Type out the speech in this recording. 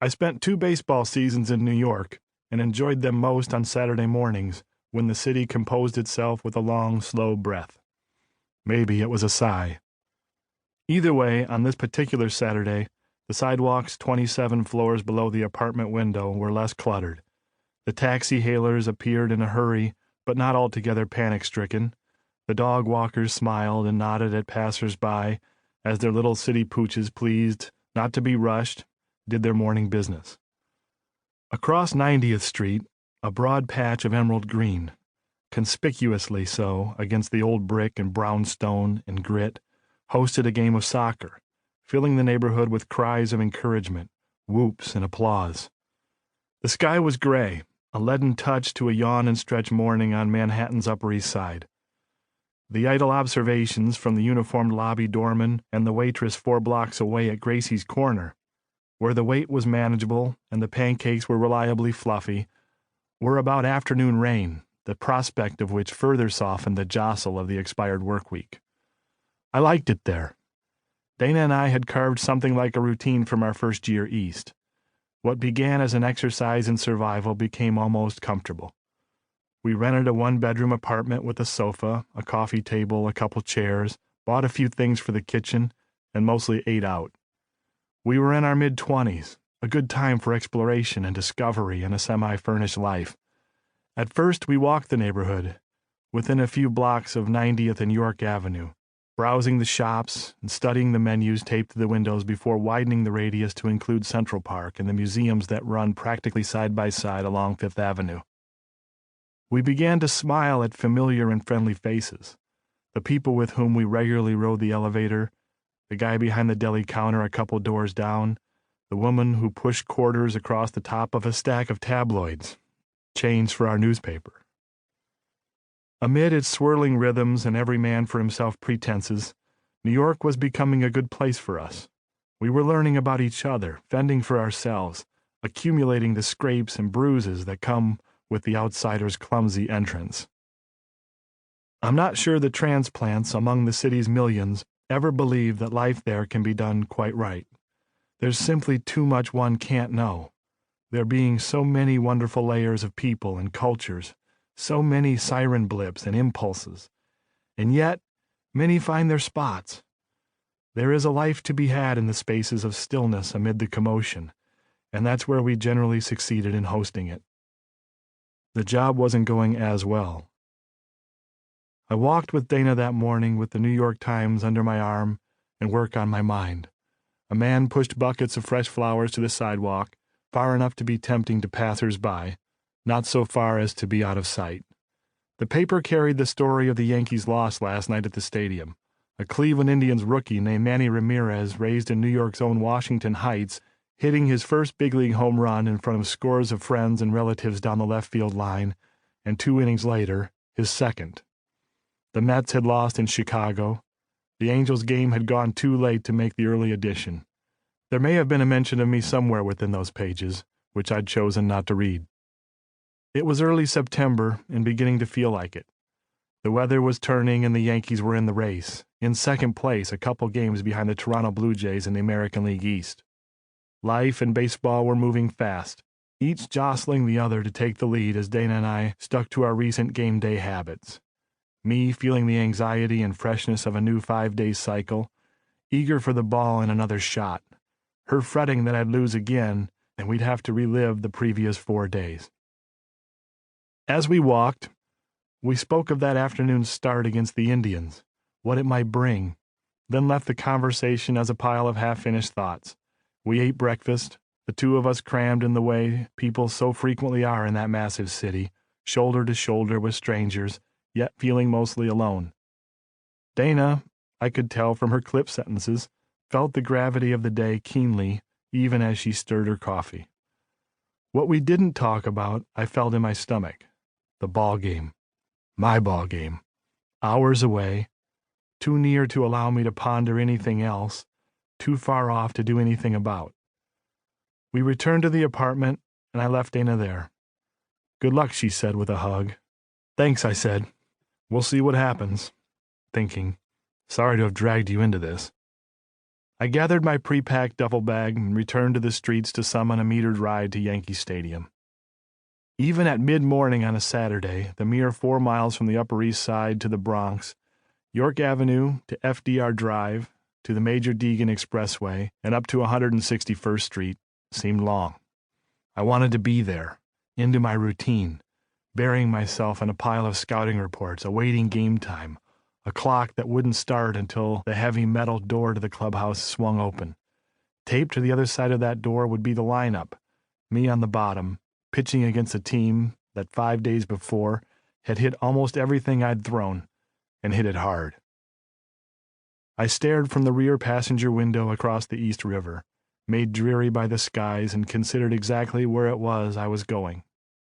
I spent 2 baseball seasons in New York and enjoyed them most on Saturday mornings when the city composed itself with a long, slow breath. Maybe it was a sigh. Either way, on this particular Saturday, the sidewalks 27 floors below the apartment window were less cluttered. The taxi hailers appeared in a hurry, but not altogether panic-stricken. The dog walkers smiled and nodded at passers-by as their little city pooches, pleased not to be rushed, did their morning business. Across 90th Street, a broad patch of emerald green, conspicuously so against the old brick and brownstone and grit, hosted a game of soccer, filling the neighborhood with cries of encouragement, whoops, and applause. The sky was gray, a leaden touch to a yawn and stretch morning on Manhattan's Upper East Side. The idle observations from the uniformed lobby doorman and the waitress 4 blocks away at Gracie's Corner, where the wait was manageable and the pancakes were reliably fluffy, were about afternoon rain, the prospect of which further softened the jostle of the expired work week. I liked it there. Dana and I had carved something like a routine from our first year east. What began as an exercise in survival became almost comfortable. We rented a 1-bedroom apartment with a sofa, a coffee table, a couple chairs, bought a few things for the kitchen, and mostly ate out. We were in our mid-20s, a good time for exploration and discovery in a semi-furnished life. At first, we walked the neighborhood, within a few blocks of 90th and York Avenue, browsing the shops and studying the menus taped to the windows before widening the radius to include Central Park and the museums that run practically side by side along Fifth Avenue. We began to smile at familiar and friendly faces, the people with whom we regularly rode the elevator, the guy behind the deli counter a couple doors down, the woman who pushed quarters across the top of a stack of tabloids, change for our newspaper. Amid its swirling rhythms and every man for himself pretenses, New York was becoming a good place for us. We were learning about each other, fending for ourselves, accumulating the scrapes and bruises that come with the outsider's clumsy entrance. I'm not sure the transplants among the city's millions ever believe that life there can be done quite right. There's simply too much one can't know. There being so many wonderful layers of people and cultures, so many siren blips and impulses, and yet many find their spots. There is a life to be had in the spaces of stillness amid the commotion, and that's where we generally succeeded in hosting it. The job wasn't going as well. I walked with Dana that morning with the New York Times under my arm and work on my mind. A man pushed buckets of fresh flowers to the sidewalk, far enough to be tempting to passers-by, not so far as to be out of sight. The paper carried the story of the Yankees' loss last night at the stadium. A Cleveland Indians rookie named Manny Ramirez, raised in New York's own Washington Heights, hitting his first big league home run in front of scores of friends and relatives down the left field line, and 2 innings later, his second. The Mets had lost in Chicago. The Angels' game had gone too late to make the early edition. There may have been a mention of me somewhere within those pages, which I'd chosen not to read. It was early September and beginning to feel like it. The weather was turning and the Yankees were in the race, in second place a couple games behind the Toronto Blue Jays in the American League East. Life and baseball were moving fast, each jostling the other to take the lead as Dana and I stuck to our recent game day habits. Me feeling the anxiety and freshness of a new 5-day cycle, eager for the ball and another shot. Her fretting that I'd lose again and we'd have to relive the previous 4 days. As we walked, we spoke of that afternoon's start against the Indians, what it might bring, then left the conversation as a pile of half-finished thoughts. We ate breakfast, the 2 of us crammed in the way people so frequently are in that massive city, shoulder to shoulder with strangers, yet feeling mostly alone. Dana, I could tell from her clipped sentences, felt the gravity of the day keenly, even as she stirred her coffee. What we didn't talk about, I felt in my stomach. The ball game. My ball game. Hours away, too near to allow me to ponder anything else, too far off to do anything about. We returned to the apartment, and I left Dana there. Good luck, she said with a hug. Thanks, I said. We'll see what happens. Thinking, sorry to have dragged you into this. I gathered my pre-packed duffel bag and returned to the streets to summon a metered ride to Yankee Stadium. Even at mid-morning on a Saturday, the mere 4 miles from the Upper East Side to the Bronx, York Avenue to FDR Drive, to the Major Deegan Expressway, and up to 161st Street seemed long. I wanted to be there, into my routine, burying myself in a pile of scouting reports, awaiting game time, a clock that wouldn't start until the heavy metal door to the clubhouse swung open. Taped to the other side of that door would be the lineup, me on the bottom, pitching against a team that 5 days before had hit almost everything I'd thrown, and hit it hard. I stared from the rear passenger window across the East River, made dreary by the skies, and considered exactly where it was I was going.